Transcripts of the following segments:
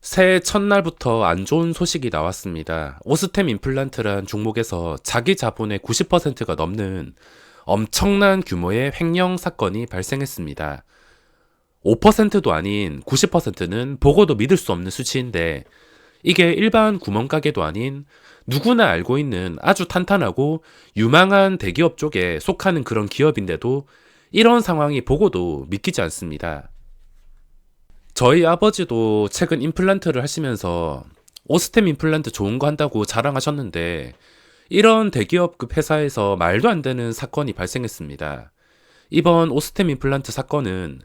새해 첫날부터 안 좋은 소식이 나왔습니다. 오스템 임플란트란 종목에서 자기 자본의 90%가 넘는 엄청난 규모의 횡령 사건이 발생했습니다. 5%도 아닌 90%는 보고도 믿을 수 없는 수치인데, 이게 일반 구멍가게도 아닌 누구나 알고 있는 아주 탄탄하고 유망한 대기업 쪽에 속하는 그런 기업인데도 이런 상황이 보고도 믿기지 않습니다. 저희 아버지도 최근 임플란트를 하시면서 오스템 임플란트 좋은 거 한다고 자랑하셨는데, 이런 대기업급 회사에서 말도 안 되는 사건이 발생했습니다. 이번 오스템 임플란트 사건은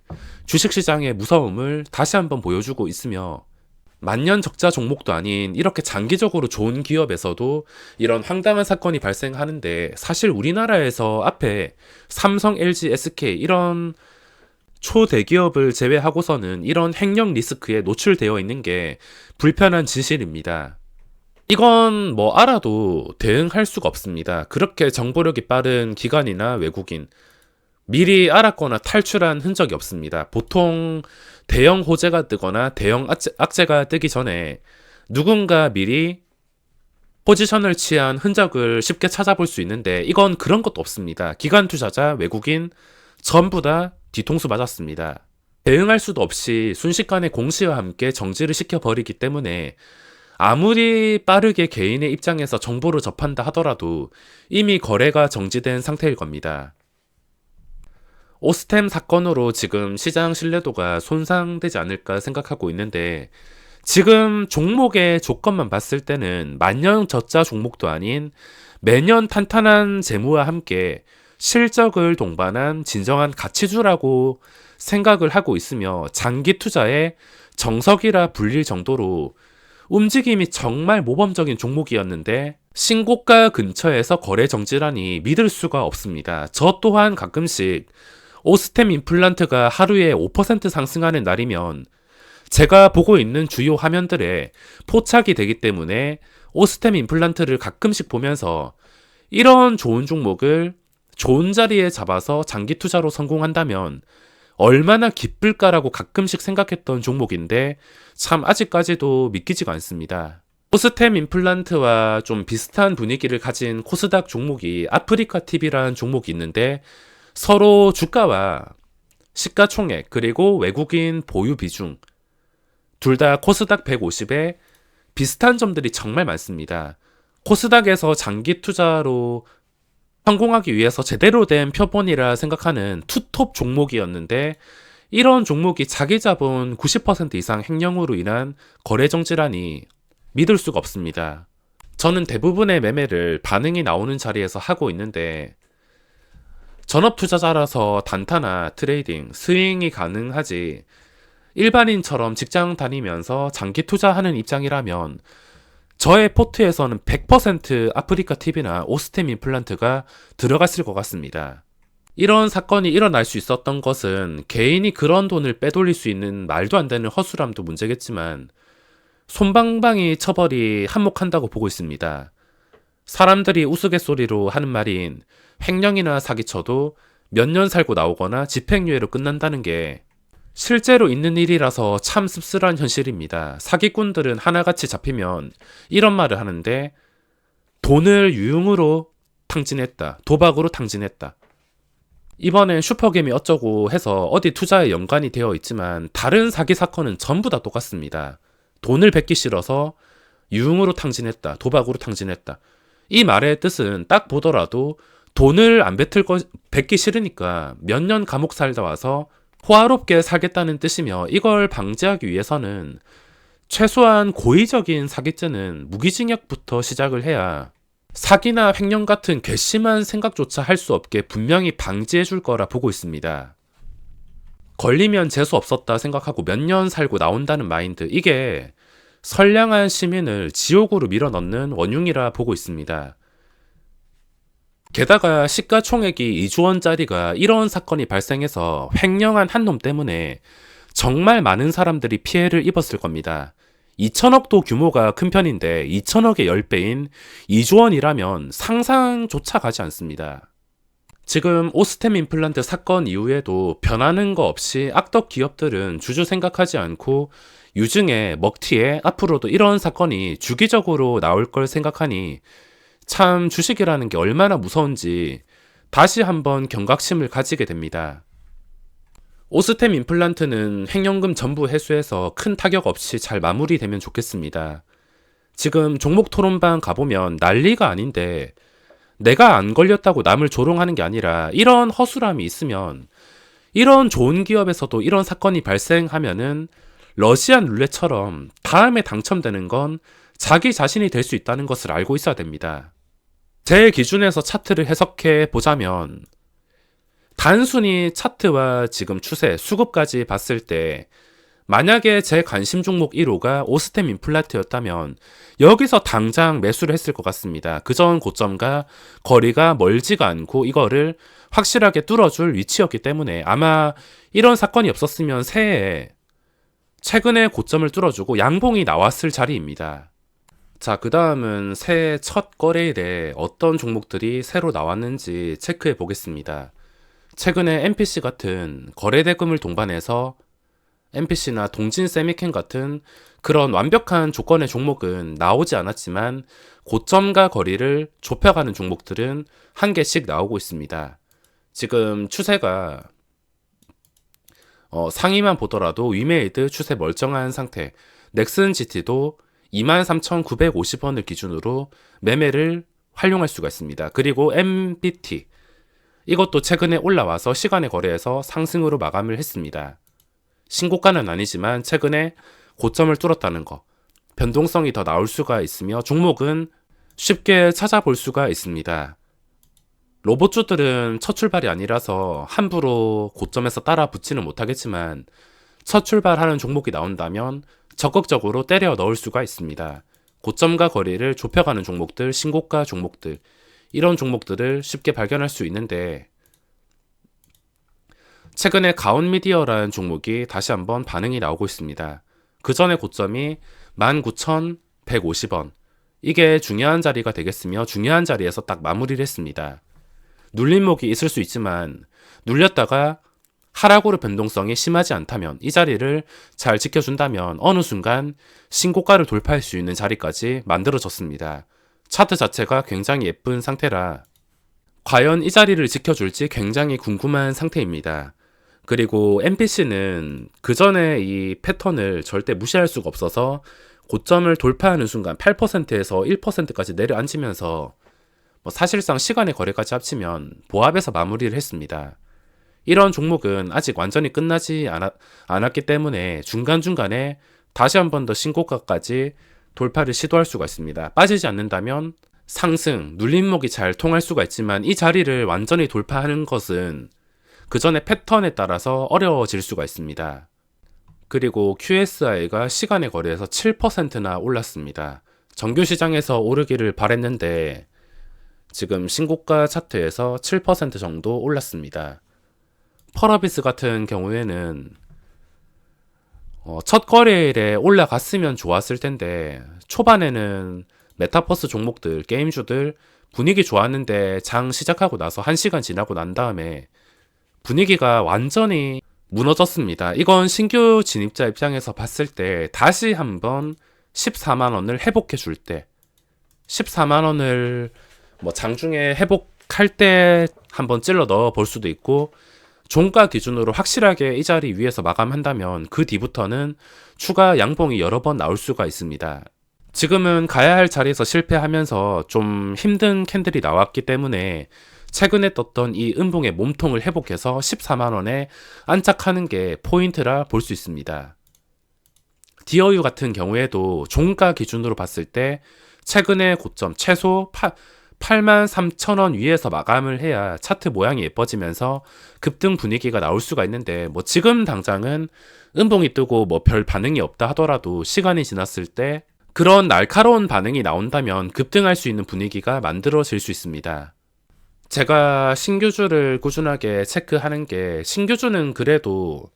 주식시장의 무서움을 다시 한번 보여주고 있으며, 만년 적자 종목도 아닌 이렇게 장기적으로 좋은 기업에서도 이런 황당한 사건이 발생하는데, 사실 우리나라에서 앞에 삼성, LG, SK 이런 초대기업을 제외하고서는 이런 횡령 리스크에 노출되어 있는 게 불편한 진실입니다. 이건 뭐 알아도 대응할 수가 없습니다. 그렇게 정보력이 빠른 기관이나 외국인, 미리 알았거나 탈출한 흔적이 없습니다. 보통 대형 호재가 뜨거나 대형 악재가 뜨기 전에 누군가 미리 포지션을 취한 흔적을 쉽게 찾아볼 수 있는데, 이건 그런 것도 없습니다. 기관 투자자, 외국인 전부 다 뒤통수 맞았습니다. 대응할 수도 없이 순식간에 공시와 함께 정지를 시켜버리기 때문에 아무리 빠르게 개인의 입장에서 정보를 접한다 하더라도 이미 거래가 정지된 상태일 겁니다. 오스템 사건으로 지금 시장 신뢰도가 손상되지 않을까 생각하고 있는데, 지금 종목의 조건만 봤을 때는 만년 적자 종목도 아닌 매년 탄탄한 재무와 함께 실적을 동반한 진정한 가치주라고 생각을 하고 있으며, 장기 투자의 정석이라 불릴 정도로 움직임이 정말 모범적인 종목이었는데, 신고가 근처에서 거래 정지라니 믿을 수가 없습니다. 저 또한 가끔씩 오스템 임플란트가 하루에 5% 상승하는 날이면 제가 보고 있는 주요 화면들에 포착이 되기 때문에 오스템 임플란트를 가끔씩 보면서 이런 좋은 종목을 좋은 자리에 잡아서 장기 투자로 성공한다면 얼마나 기쁠까라고 가끔씩 생각했던 종목인데, 참 아직까지도 믿기지가 않습니다. 오스템 임플란트와 좀 비슷한 분위기를 가진 코스닥 종목이 아프리카 TV라는 종목이 있는데, 서로 주가와 시가총액 그리고 외국인 보유 비중 둘 다 코스닥 150에 비슷한 점들이 정말 많습니다. 코스닥에서 장기 투자로 성공하기 위해서 제대로 된 표본이라 생각하는 투톱 종목이었는데, 이런 종목이 자기 자본 90% 이상 횡령으로 인한 거래 정지라니 믿을 수가 없습니다. 저는 대부분의 매매를 반응이 나오는 자리에서 하고 있는데, 전업 투자자라서 단타나 트레이딩, 스윙이 가능하지 일반인처럼 직장 다니면서 장기 투자하는 입장이라면 저의 포트에서는 100% 아프리카 TV나 오스템 임플란트가 들어갔을 것 같습니다. 이런 사건이 일어날 수 있었던 것은 개인이 그런 돈을 빼돌릴 수 있는 말도 안 되는 허술함도 문제겠지만, 솜방방이 처벌이 한몫한다고 보고 있습니다. 사람들이 우스갯소리로 하는 말인 횡령이나 사기쳐도 몇 년 살고 나오거나 집행유예로 끝난다는 게 실제로 있는 일이라서 참 씁쓸한 현실입니다. 사기꾼들은 하나같이 잡히면 이런 말을 하는데, 돈을 유흥으로 탕진했다, 도박으로 탕진했다. 이번엔 슈퍼게임이 어쩌고 해서 어디 투자에 연관이 되어 있지만 다른 사기 사건은 전부 다 똑같습니다. 돈을 뱉기 싫어서 유흥으로 탕진했다, 도박으로 탕진했다. 이 말의 뜻은 딱 보더라도 돈을 안 뱉기 싫으니까 몇 년 감옥 살다 와서 호화롭게 살겠다는 뜻이며, 이걸 방지하기 위해서는 최소한 고의적인 사기죄는 무기징역부터 시작을 해야 사기나 횡령 같은 괘씸한 생각조차 할 수 없게 분명히 방지해 줄 거라 보고 있습니다. 걸리면 재수 없었다 생각하고 몇 년 살고 나온다는 마인드, 이게 선량한 시민을 지옥으로 밀어넣는 원흉이라 보고 있습니다. 게다가 시가총액이 2조 원짜리가 이런 사건이 발생해서 횡령한 한 놈 때문에 정말 많은 사람들이 피해를 입었을 겁니다. 2천억도 규모가 큰 편인데 2천억의 10배인 2조 원이라면 상상조차 가지 않습니다. 지금 오스템 임플란트 사건 이후에도 변하는 거 없이 악덕 기업들은 주주 생각하지 않고 유증에 먹튀에 앞으로도 이런 사건이 주기적으로 나올 걸 생각하니 참 주식이라는 게 얼마나 무서운지 다시 한번 경각심을 가지게 됩니다. 오스템 임플란트는 횡령금 전부 회수해서 큰 타격 없이 잘 마무리되면 좋겠습니다. 지금 종목 토론방 가보면 난리가 아닌데 내가 안 걸렸다고 남을 조롱하는 게 아니라 이런 허술함이 있으면 이런 좋은 기업에서도 이런 사건이 발생하면은 러시안 룰렛처럼 다음에 당첨되는 건 자기 자신이 될 수 있다는 것을 알고 있어야 됩니다. 제 기준에서 차트를 해석해 보자면 단순히 차트와 지금 추세, 수급까지 봤을 때 만약에 제 관심 종목 1호가 오스템 임플란트였다면 여기서 당장 매수를 했을 것 같습니다. 그전 고점과 거리가 멀지가 않고 이거를 확실하게 뚫어줄 위치였기 때문에 아마 이런 사건이 없었으면 새해에 최근에 고점을 뚫어주고 양봉이 나왔을 자리입니다. 자, 그 다음은 새해 첫 거래일에 어떤 종목들이 새로 나왔는지 체크해 보겠습니다. 최근에 MPC 같은 거래대금을 동반해서 MPC나 동진 세미캔 같은 그런 완벽한 조건의 종목은 나오지 않았지만 고점과 거리를 좁혀가는 종목들은 한 개씩 나오고 있습니다. 지금 추세가 상위만 보더라도 위메이드 추세 멀쩡한 상태, 넥슨 GT도 23,950원을 기준으로 매매를 활용할 수가 있습니다. 그리고 MBT 이것도 최근에 올라와서 시간의 거래에서 상승으로 마감을 했습니다. 신고가는 아니지만 최근에 고점을 뚫었다는 거, 변동성이 더 나올 수가 있으며 종목은 쉽게 찾아볼 수가 있습니다. 로봇주들은 첫 출발이 아니라서 함부로 고점에서 따라 붙지는 못하겠지만 첫 출발하는 종목이 나온다면 적극적으로 때려 넣을 수가 있습니다. 고점과 거리를 좁혀가는 종목들, 신고가 종목들, 이런 종목들을 쉽게 발견할 수 있는데 최근에 가온미디어라는 종목이 다시 한번 반응이 나오고 있습니다. 그 전에 고점이 19,150원. 이게 중요한 자리가 되겠으며 중요한 자리에서 딱 마무리를 했습니다. 눌림목이 있을 수 있지만 눌렸다가 하락으로 변동성이 심하지 않다면 이 자리를 잘 지켜준다면 어느 순간 신고가를 돌파할 수 있는 자리까지 만들어졌습니다. 차트 자체가 굉장히 예쁜 상태라 과연 이 자리를 지켜줄지 굉장히 궁금한 상태입니다. 그리고 MPC는 그 전에 이 패턴을 절대 무시할 수가 없어서 고점을 돌파하는 순간 8%에서 1%까지 내려앉으면서 사실상 시간의 거래까지 합치면 보합에서 마무리를 했습니다. 이런 종목은 아직 완전히 끝나지 않았기 때문에 중간중간에 다시 한 번 더 신고가까지 돌파를 시도할 수가 있습니다. 빠지지 않는다면 상승, 눌림목이 잘 통할 수가 있지만 이 자리를 완전히 돌파하는 것은 그 전에 패턴에 따라서 어려워질 수가 있습니다. 그리고 QSI가 시간의 거래에서 7%나 올랐습니다. 정규시장에서 오르기를 바랬는데 지금 신고가 차트에서 7% 정도 올랐습니다. 펄어비스 같은 경우에는 첫 거래일에 올라갔으면 좋았을 텐데 초반에는 메타버스 종목들, 게임주들 분위기 좋았는데 장 시작하고 나서 1시간 지나고 난 다음에 분위기가 완전히 무너졌습니다. 이건 신규 진입자 입장에서 봤을 때 다시 한번 14만원을 회복해 줄 때 14만원을 장중에 회복할 때 한번 찔러 넣어 볼 수도 있고 종가 기준으로 확실하게 이 자리 위에서 마감한다면 그 뒤부터는 추가 양봉이 여러 번 나올 수가 있습니다. 지금은 가야 할 자리에서 실패하면서 좀 힘든 캔들이 나왔기 때문에 최근에 떴던 이 음봉의 몸통을 회복해서 14만원에 안착하는 게 포인트라 볼 수 있습니다. 디어유 같은 경우에도 종가 기준으로 봤을 때 최근의 고점 최소 83,000원 위에서 마감을 해야 차트 모양이 예뻐지면서 급등 분위기가 나올 수가 있는데 지금 당장은 음봉이 뜨고 별 반응이 없다 하더라도 시간이 지났을 때 그런 날카로운 반응이 나온다면 급등할 수 있는 분위기가 만들어질 수 있습니다. 제가 신규주를 꾸준하게 체크하는 게 신규주는 그래도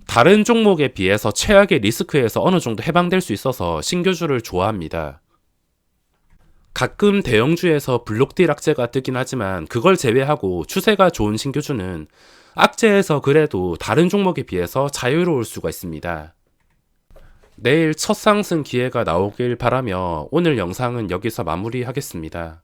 다른 종목에 비해서 최악의 리스크에서 어느 정도 해방될 수 있어서 신규주를 좋아합니다. 가끔 대형주에서 블록딜 악재가 뜨긴 하지만 그걸 제외하고 추세가 좋은 신규주는 악재에서 그래도 다른 종목에 비해서 자유로울 수가 있습니다. 내일 첫 상승 기회가 나오길 바라며 오늘 영상은 여기서 마무리하겠습니다.